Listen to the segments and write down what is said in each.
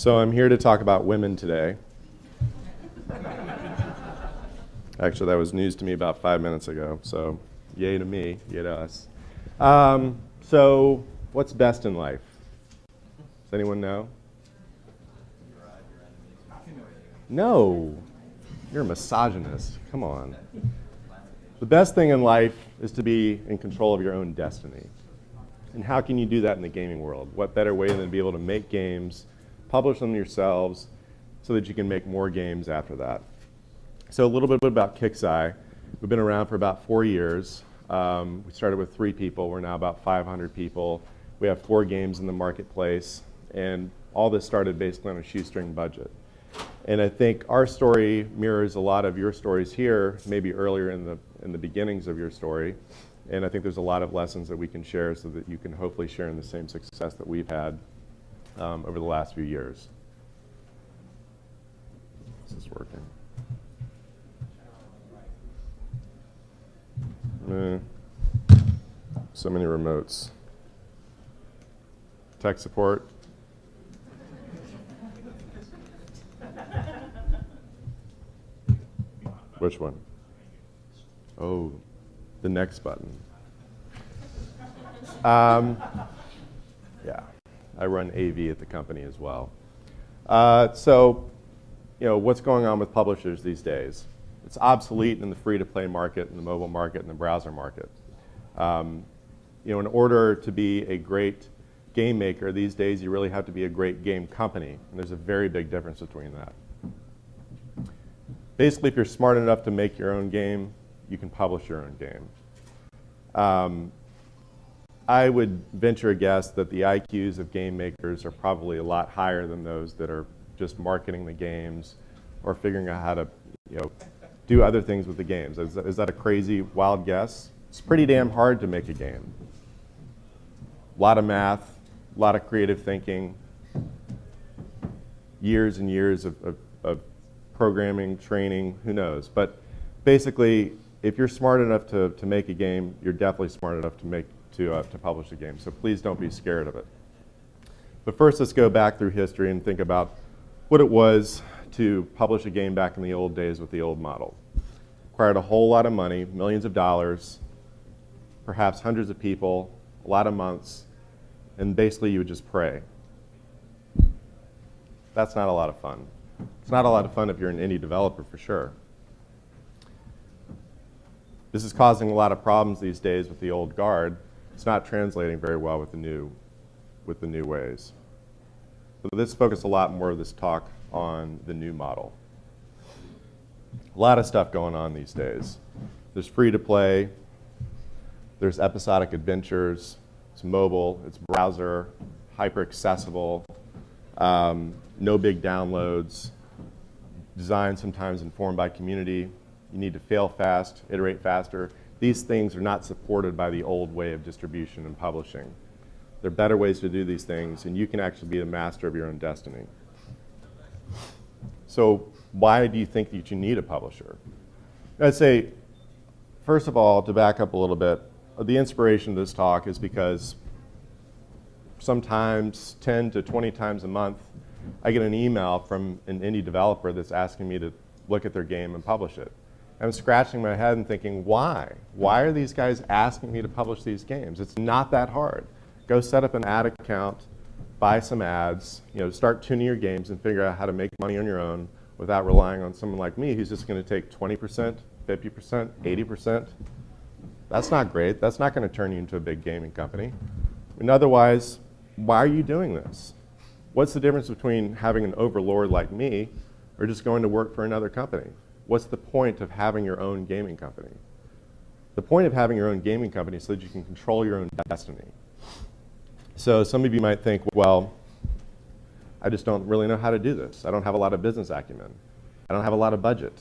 So I'm here to talk about women today. Actually, that was news to me about 5 minutes ago, so yay to me, yay to us. So what's best in life? Does anyone know? No, you're a misogynist. Come on. The best thing in life is to be in control of your own destiny. And how can you do that in the gaming world? What better way than to be able to make games, publish them yourselves, so that you can make more games after that? So a little bit about Kixeye. We've been around for about 4 years. We started with 3 people. We're now about 500 people. We have 4 games in the marketplace. And all this started basically on a shoestring budget. And I think our story mirrors a lot of your stories here, maybe earlier in the beginnings of your story. And I think there's a lot of lessons that we can share so that you can hopefully share in the same success that we've had over the last few years. Is this working? So many remotes. Tech support. Which one? Oh, the next button. Yeah, I run AV at the company as well. So, what's going on with publishers these days? It's obsolete in the free-to-play market, in the mobile market, and the browser market. In order to be a great game maker these days, you really have to be a great game company, and there's a very big difference between that. Basically, if you're smart enough to make your own game, you can publish your own game. I would venture a guess that the IQs of game makers are probably a lot higher than those that are just marketing the games or figuring out how to, do other things with the games. Is that a crazy, wild guess? It's pretty damn hard to make a game. A lot of math, a lot of creative thinking, years and years of programming, training, who knows. But basically, if you're smart enough to make a game, you're definitely smart enough to publish a game. So please don't be scared of it. But first, let's go back through history and think about what it was to publish a game back in the old days with the old model. Required a whole lot of money, millions of dollars, perhaps hundreds of people, a lot of months, and basically you would just pray. That's not a lot of fun. It's not a lot of fun if you're an indie developer, for sure. This is causing a lot of problems these days with the old guard. It's not translating very well with the new ways. So let's focus a lot more of this talk on the new model. A lot of stuff going on these days. There's free to play, there's episodic adventures, it's mobile, it's browser, hyper accessible, no big downloads, design sometimes informed by community. You need to fail fast, iterate faster. These things are not supported by the old way of distribution and publishing. There are better ways to do these things, and you can actually be the master of your own destiny. So why do you think that you need a publisher? I'd say, first of all, to back up a little bit, the inspiration of this talk is because sometimes 10 to 20 times a month, I get an email from an indie developer that's asking me to look at their game and publish it. I'm scratching my head and thinking, why? Why are these guys asking me to publish these games? It's not that hard. Go set up an ad account, buy some ads, start tuning your games and figure out how to make money on your own without relying on someone like me who's just going to take 20%, 50%, 80%. That's not great. That's not going to turn you into a big gaming company. And otherwise, why are you doing this? What's the difference between having an overlord like me or just going to work for another company? What's the point of having your own gaming company? The point of having your own gaming company is so that you can control your own destiny. So some of you might think, well, I just don't really know how to do this. I don't have a lot of business acumen. I don't have a lot of budget.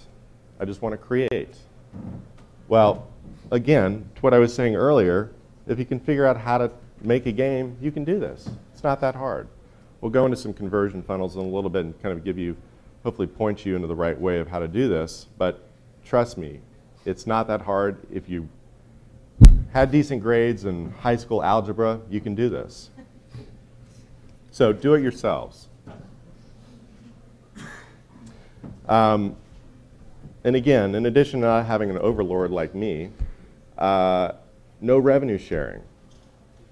I just want to create. Well, again, to what I was saying earlier, if you can figure out how to make a game, you can do this. It's not that hard. We'll go into some conversion funnels in a little bit and kind of give you, hopefully point you into the right way of how to do this. But trust me, it's not that hard. If you had decent grades in high school algebra, you can do this. So do it yourselves. And again, in addition to not having an overlord like me, no revenue sharing.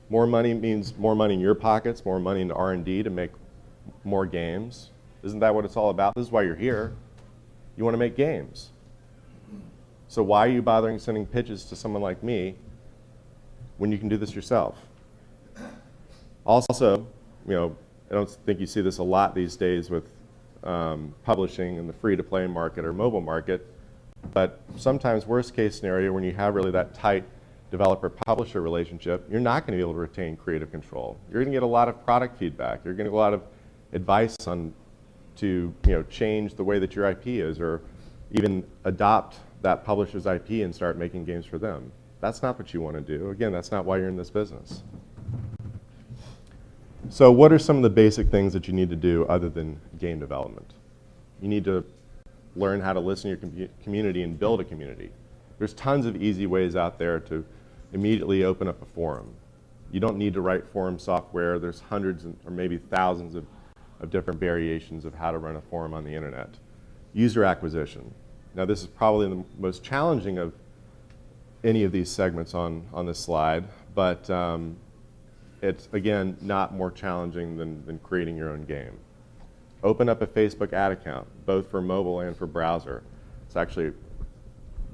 More money means more money in your pockets, more money in R&D to make more games. Isn't that what it's all about? This is why you're here. You want to make games. So why are you bothering sending pitches to someone like me when you can do this yourself? Also, I don't think you see this a lot these days with publishing in the free-to-play market or mobile market, but sometimes worst case scenario, when you have really that tight developer-publisher relationship, you're not going to be able to retain creative control. You're going to get a lot of product feedback. You're going to get a lot of advice on to change the way that your IP is, or even adopt that publisher's IP and start making games for them. That's not what you want to do. Again, that's not why you're in this business. So what are some of the basic things that you need to do other than game development? You need to learn how to listen to your community and build a community. There's tons of easy ways out there to immediately open up a forum. You don't need to write forum software. There's hundreds or maybe thousands of different variations of how to run a forum on the internet. User acquisition. Now this is probably the most challenging of any of these segments on this slide, but it's, again, not more challenging than creating your own game. Open up a Facebook ad account, both for mobile and for browser. It's actually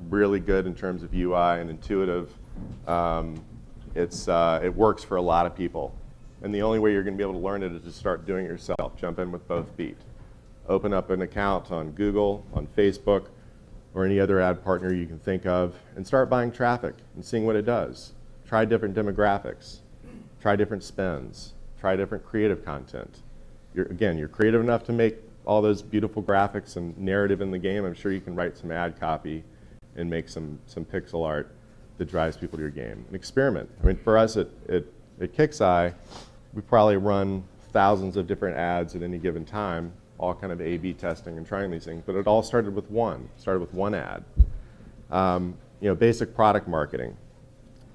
really good in terms of UI and intuitive. It works for a lot of people. And the only way you're going to be able to learn it is to start doing it yourself. Jump in with both feet. Open up an account on Google, on Facebook, or any other ad partner you can think of, and start buying traffic and seeing what it does. Try different demographics. Try different spends. Try different creative content. Again, you're creative enough to make all those beautiful graphics and narrative in the game. I'm sure you can write some ad copy and make some pixel art that drives people to your game. And experiment. I mean, for us at KicksEye, we probably run thousands of different ads at any given time, all kind of A/B testing and trying these things. But it all started with one ad. Basic product marketing.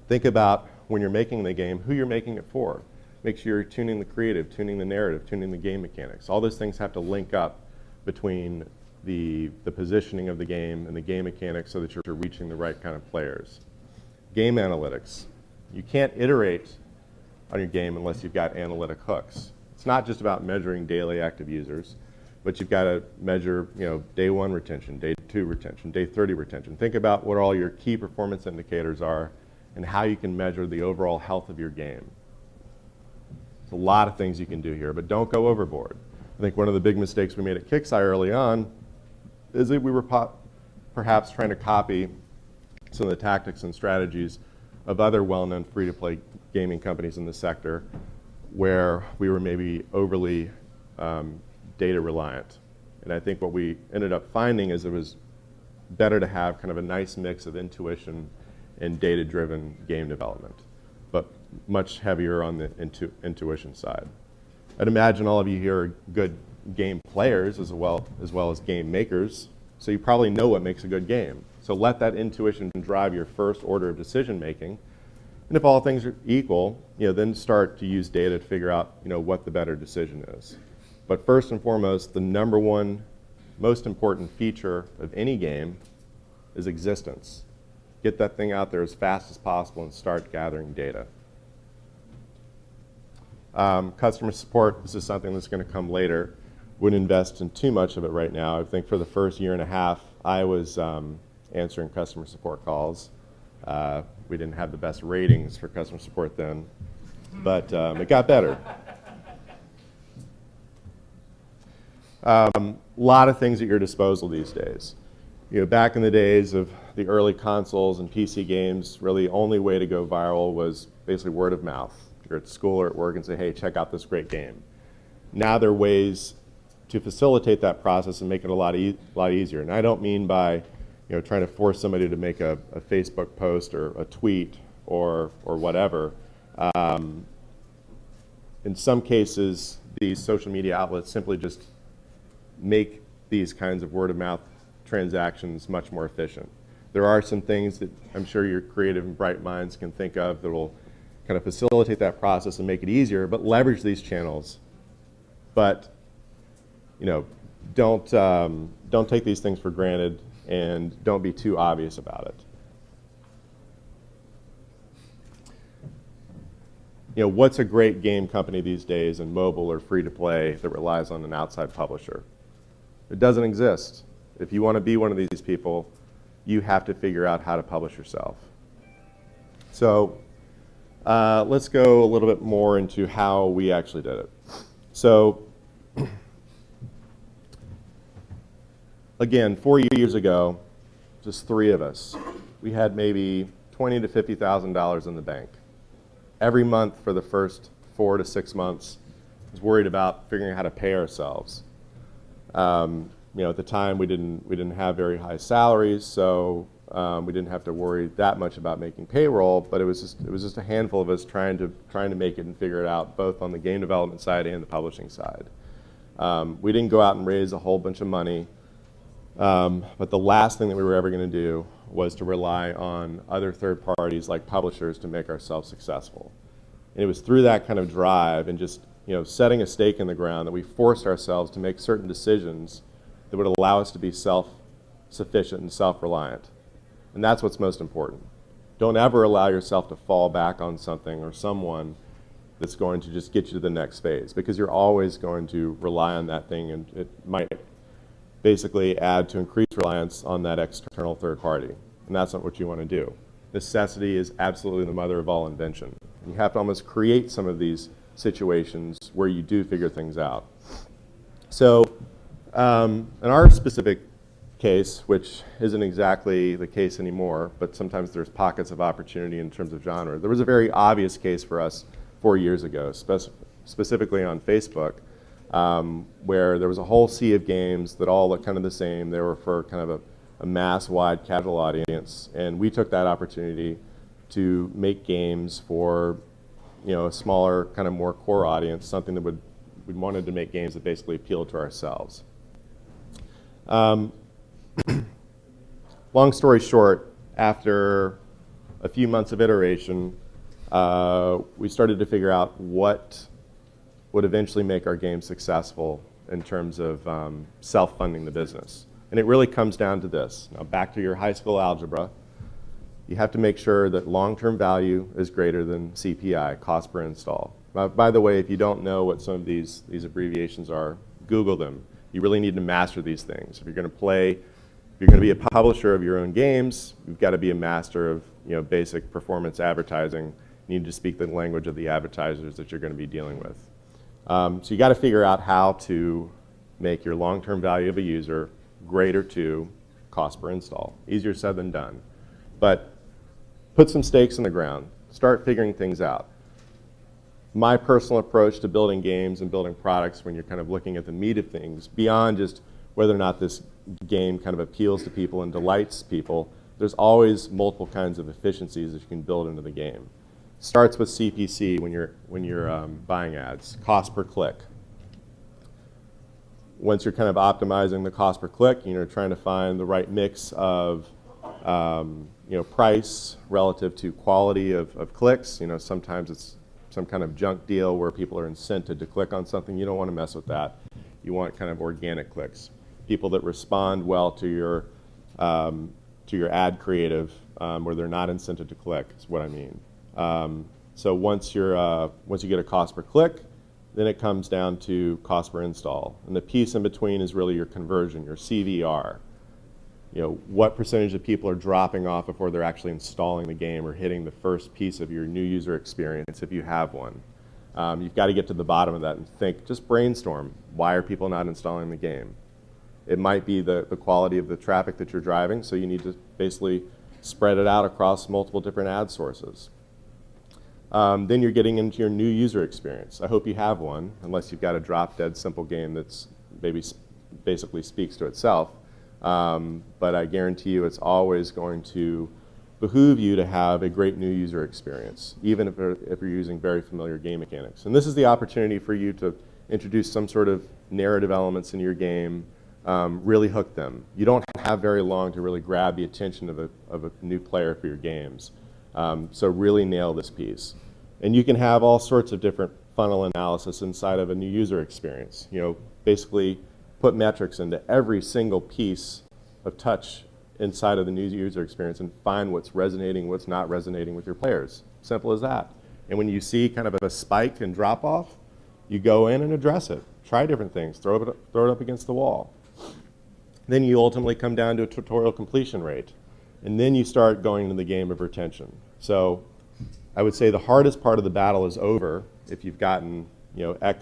Think about when you're making the game, who you're making it for. Make sure you're tuning the creative, tuning the narrative, tuning the game mechanics. All those things have to link up between the positioning of the game and the game mechanics so that you're reaching the right kind of players. Game analytics. You can't iterate on your game unless you've got analytic hooks. It's not just about measuring daily active users, but you've got to measure, day 1 retention, day 2 retention, day 30 retention. Think about what all your key performance indicators are and how you can measure the overall health of your game. There's a lot of things you can do here, but don't go overboard. I think one of the big mistakes we made at KicksEye early on is that we were perhaps trying to copy some of the tactics and strategies of other well-known free-to-play gaming companies in the sector, where we were maybe overly data reliant. And I think what we ended up finding is it was better to have kind of a nice mix of intuition and data-driven game development, but much heavier on the intuition side. I'd imagine all of you here are good game players as well as game makers, so you probably know what makes a good game. So let that intuition drive your first order of decision making, and if all things are equal, then start to use data to figure out what the better decision is. But first and foremost, the number one most important feature of any game is existence. Get that thing out there as fast as possible and start gathering data. Customer support, this is something that's going to come later. Wouldn't invest in too much of it right now. I think for the first year and a half, I was answering customer support calls. We didn't have the best ratings for customer support then, but it got better. Lot of things at your disposal these days. Back in the days of the early consoles and PC games, really the only way to go viral was basically word of mouth. You're at school or at work and say, hey, check out this great game. Now there are ways to facilitate that process and make it a lot easier. And I don't mean by trying to force somebody to make a Facebook post or a tweet or whatever. In some cases, these social media outlets simply just make these kinds of word of mouth transactions much more efficient. There are some things that I'm sure your creative and bright minds can think of that will kind of facilitate that process and make it easier, but leverage these channels. But don't take these things for granted, and don't be too obvious about it. What's a great game company these days in mobile or free to play that relies on an outside publisher? It doesn't exist. If you want to be one of these people, you have to figure out how to publish yourself. So let's go a little bit more into how we actually did it. So again, 4 years ago, just 3 of us, we had maybe $20,000 to $50,000 in the bank. Every month for the first 4 to 6 months, I was worried about figuring out how to pay ourselves. At the time, we didn't have very high salaries, so we didn't have to worry that much about making payroll. But it was just a handful of us trying to make it and figure it out, both on the game development side and the publishing side. We didn't go out and raise a whole bunch of money, but the last thing that we were ever going to do was to rely on other third parties like publishers to make ourselves successful. And it was through that kind of drive and just setting a stake in the ground that we forced ourselves to make certain decisions that would allow us to be self-sufficient and self-reliant. And that's what's most important. Don't ever allow yourself to fall back on something or someone that's going to just get you to the next phase, because you're always going to rely on that thing, and it might basically add to increased reliance on that external third party. And that's not what you want to do. Necessity is absolutely the mother of all invention. And you have to almost create some of these situations where you do figure things out. So in our specific case, which isn't exactly the case anymore, but sometimes there's pockets of opportunity in terms of genre, there was a very obvious case for us 4 years ago, specifically on Facebook, where there was a whole sea of games that all looked kind of the same. They were for kind of a mass-wide casual audience, and we took that opportunity to make games for a smaller, kind of more core audience, something that we wanted to make games that basically appealed to ourselves. Long story short, after a few months of iteration, we started to figure out what would eventually make our game successful in terms of self-funding the business. And it really comes down to this. Now, back to your high school algebra, you have to make sure that long-term value is greater than CPI, cost per install. By the way, if you don't know what some of these abbreviations are, Google them. You really need to master these things. If you're going to be a publisher of your own games, you've got to be a master of basic performance advertising. You need to speak the language of the advertisers that you're going to be dealing with. So you got to figure out how to make your long-term value of a user greater to cost per install. Easier said than done. But put some stakes in the ground. Start figuring things out. My personal approach to building games and building products, when you're kind of looking at the meat of things, beyond just whether or not this game kind of appeals to people and delights people, there's always multiple kinds of efficiencies that you can build into the game. Starts with CPC when you're buying ads, cost per click. Once you're kind of optimizing the cost per click, trying to find the right mix of price relative to quality of clicks. Sometimes it's some kind of junk deal where people are incented to click on something. You don't want to mess with that. You want kind of organic clicks, people that respond well to your ad creative, where they're not incented to click. Is what I mean. So once you get a cost per click, then it comes down to cost per install, and the piece in between is really your conversion, your CVR. What percentage of people are dropping off before they're actually installing the game or hitting the first piece of your new user experience, if you have one. You've got to get to the bottom of that and just brainstorm. Why are people not installing the game? It might be the quality of the traffic that you're driving, so you need to basically spread it out across multiple different ad sources. Then you're getting into your new user experience. I hope you have one, unless you've got a drop-dead simple game that's basically speaks to itself. But I guarantee you it's always going to behoove you to have a great new user experience, even if you're using very familiar game mechanics. And this is the opportunity for you to introduce some sort of narrative elements in your game, really hook them. You don't have very long to really grab the attention of a new player for your games. So really nail this piece. And you can have all sorts of different funnel analysis inside of a new user experience. Basically put metrics into every single piece of touch inside of the new user experience and find what's resonating, what's not resonating with your players. Simple as that. And when you see kind of a spike and drop off, you go in and address it. Try different things, throw it up against the wall. Then you ultimately come down to a tutorial completion rate. And then you start going into the game of retention. So I would say the hardest part of the battle is over if you've gotten a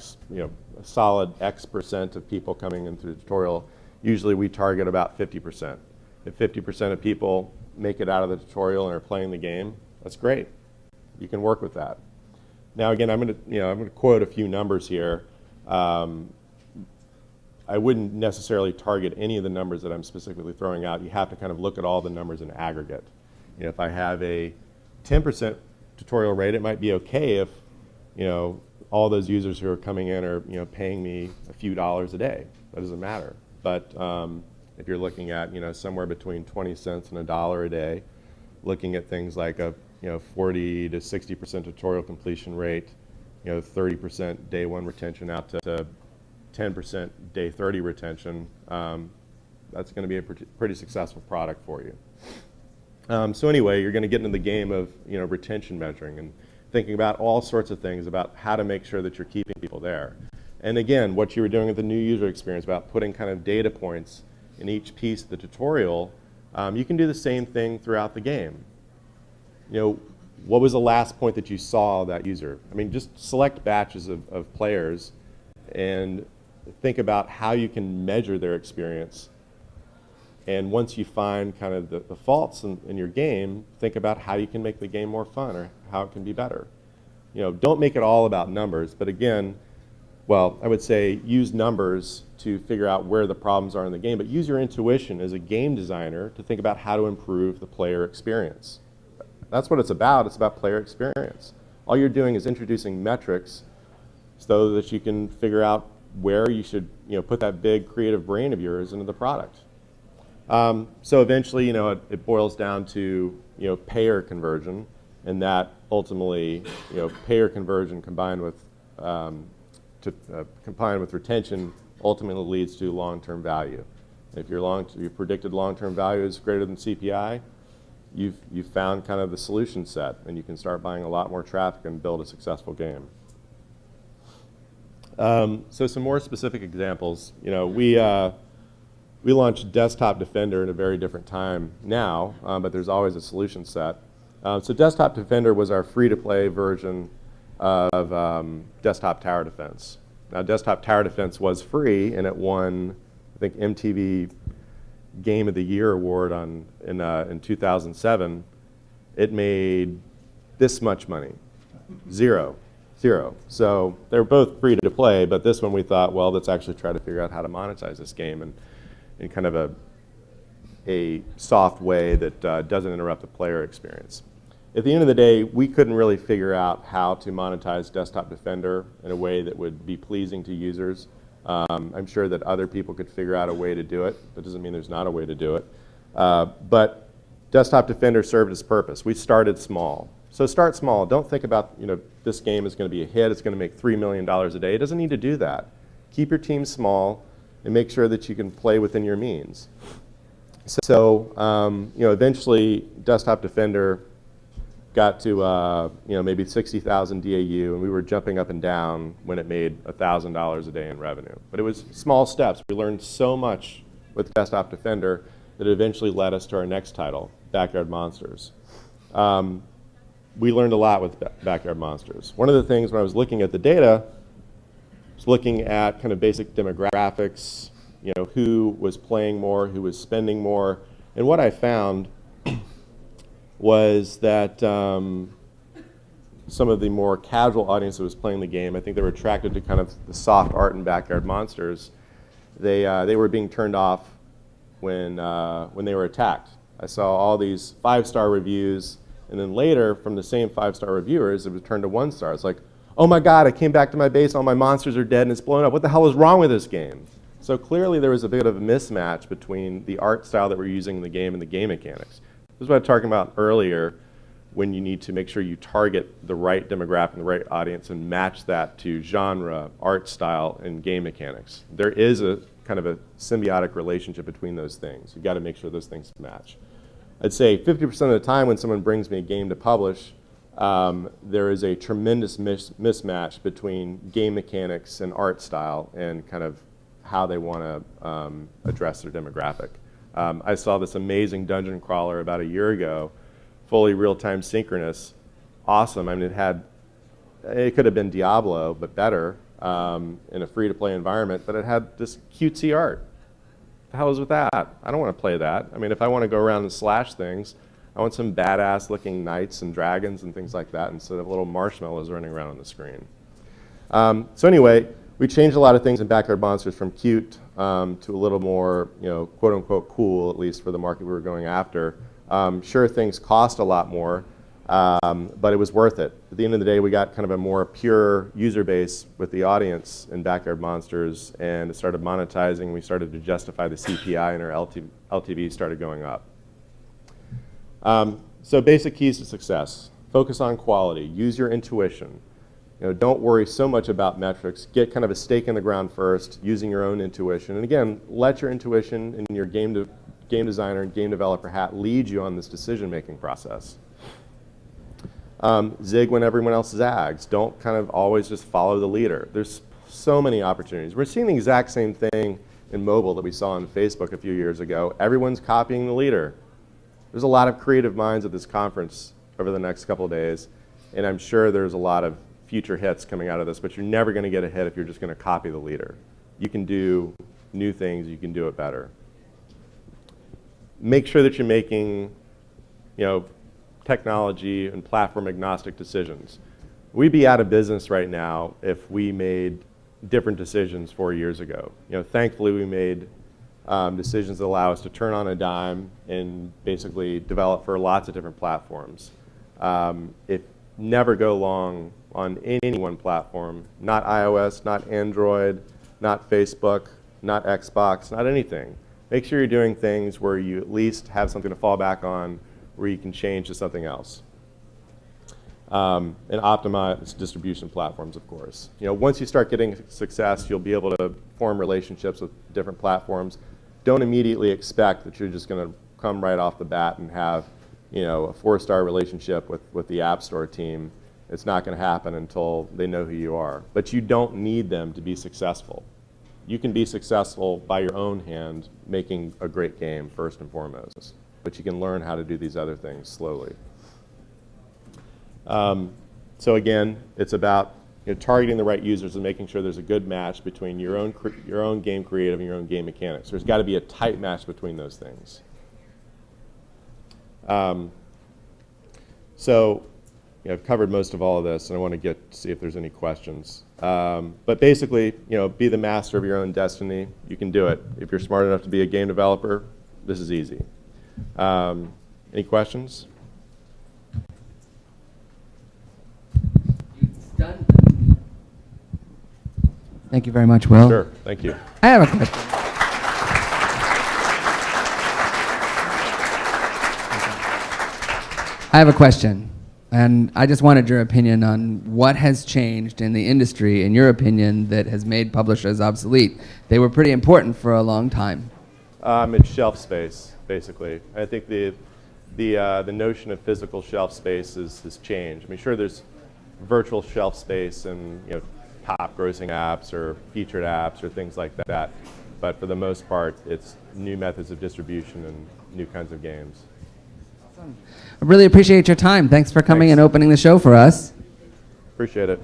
solid X% of people coming into the tutorial. Usually we target about 50%. If 50% of people make it out of the tutorial and are playing the game, that's great. You can work with that. Now again, I'm going to quote a few numbers here. I wouldn't necessarily target any of the numbers that I'm specifically throwing out. You have to kind of look at all the numbers in aggregate. If I have a 10% tutorial rate, it might be okay if all those users who are coming in are paying me a few dollars a day. That doesn't matter. But if you're looking at somewhere between 20 cents and $1 a day, looking at things like a 40 to 60% tutorial completion rate, 30% day one retention out to 10% day 30 retention, that's going to be a pretty successful product for you. So anyway, you're going to get into the game of retention measuring and thinking about all sorts of things about how to make sure that you're keeping people there. And again, what you were doing with the new user experience about putting kind of data points in each piece of the tutorial, you can do the same thing throughout the game. What was the last point that you saw that user? I mean, just select batches of players and think about how you can measure their experience. And once you find kind of the faults in your game, think about how you can make the game more fun or how it can be better. Don't make it all about numbers, but again, well, I would say use numbers to figure out where the problems are in the game, but use your intuition as a game designer to think about how to improve the player experience. That's what it's about. It's about player experience. All you're doing is introducing metrics so that you can figure out where you should put that big creative brain of yours into the product. So eventually, it boils down to payer conversion, and that ultimately, payer conversion combined with retention ultimately leads to long-term value. If your predicted long-term value is greater than CPI, you've found kind of the solution set, and you can start buying a lot more traffic and build a successful game. So some more specific examples. We launched Desktop Defender at a very different time now, but there's always a solution set. So Desktop Defender was our free-to-play version of Desktop Tower Defense. Now, Desktop Tower Defense was free, and it won, I think, MTV Game of the Year award in 2007. It made this much money, zero. So they're both free to play, but this one we thought, well, let's actually try to figure out how to monetize this game in kind of a soft way that doesn't interrupt the player experience. At the end of the day, we couldn't really figure out how to monetize Desktop Defender in a way that would be pleasing to users. I'm sure that other people could figure out a way to do it. That doesn't mean there's not a way to do it. But Desktop Defender served its purpose. We started small. So start small. Don't think about, this game is going to be a hit. It's going to make $3 million a day. It doesn't need to do that. Keep your team small and make sure that you can play within your means. So, eventually Desktop Defender got to, maybe 60,000 DAU, and we were jumping up and down when it made $1,000 a day in revenue. But it was small steps. We learned so much with Desktop Defender that it eventually led us to our next title, Backyard Monsters. We learned a lot with Backyard Monsters. One of the things when I was looking at the data was looking at kind of basic demographics, who was playing more, who was spending more. And what I found was that some of the more casual audience that was playing the game, I think they were attracted to kind of the soft art in Backyard Monsters. They were being turned off when they were attacked. I saw all these 5-star reviews, and then later, from the same 5-star reviewers, it was turned to 1-star. It's like, oh my God, I came back to my base, all my monsters are dead, and it's blown up. What the hell is wrong with this game? So clearly there was a bit of a mismatch between the art style that we're using in the game and the game mechanics. This is what I was talking about earlier, when you need to make sure you target the right demographic and the right audience and match that to genre, art style, and game mechanics. There is a kind of a symbiotic relationship between those things. You've got to make sure those things match. I'd say 50% of the time when someone brings me a game to publish, there is a tremendous mismatch between game mechanics and art style and kind of how they want to address their demographic. I saw this amazing dungeon crawler about a year ago, fully real-time synchronous, awesome. I mean, it could have been Diablo, but better in a free-to-play environment, but it had this cutesy art. The hell is with that? I don't want to play that. I mean, if I want to go around and slash things, I want some badass-looking knights and dragons and things like that instead of little marshmallows running around on the screen. So anyway, we changed a lot of things in Backyard Monsters from cute to a little more, quote-unquote cool, at least for the market we were going after. Sure, things cost a lot more, but it was worth it. At the end of the day, we got kind of a more pure user base with the audience in Backyard Monsters, and it started monetizing. We started to justify the CPI, and our LTV started going up. So basic keys to success. Focus on quality. Use your intuition. Don't worry so much about metrics. Get kind of a stake in the ground first, using your own intuition. And again, let your intuition and your game designer and game developer hat lead you on this decision-making process. Zig when everyone else zags. Don't kind of always just follow the leader. There's so many opportunities. We're seeing the exact same thing in mobile that we saw on Facebook a few years ago. Everyone's copying the leader. There's a lot of creative minds at this conference over the next couple of days, and I'm sure there's a lot of future hits coming out of this, but you're never going to get a hit if you're just going to copy the leader. You can do new things, you can do it better. Make sure that you're making, technology and platform agnostic decisions. We'd be out of business right now if we made different decisions 4 years ago. Thankfully we made decisions that allow us to turn on a dime and basically develop for lots of different platforms. Never go long on any one platform, not iOS, not Android, not Facebook, not Xbox, not anything. Make sure you're doing things where you at least have something to fall back on, where you can change to something else. And optimize distribution platforms, of course. Once you start getting success, you'll be able to form relationships with different platforms. Don't immediately expect that you're just going to come right off the bat and have a 4-star relationship with the App Store team. It's not going to happen until they know who you are. But you don't need them to be successful. You can be successful by your own hand making a great game first and foremost. But you can learn how to do these other things slowly. So again, it's about targeting the right users and making sure there's a good match between your own game creative and your own game mechanics. There's got to be a tight match between those things. So I've covered most of all of this, and I want to see if there's any questions. But basically, be the master of your own destiny. You can do it. If you're smart enough to be a game developer, this is easy. Any questions? Done. Thank you very much, Will. Sure, thank you. I have a question. I have a question, and I just wanted your opinion on what has changed in the industry, in your opinion, that has made publishers obsolete. They were pretty important for a long time. It's shelf space, basically. I think the notion of physical shelf space has changed. I mean, sure, there's virtual shelf space and top grossing apps or featured apps or things like that, but for the most part, it's new methods of distribution and new kinds of games. Awesome. I really appreciate your time. Thanks for coming and opening the show for us. Appreciate it.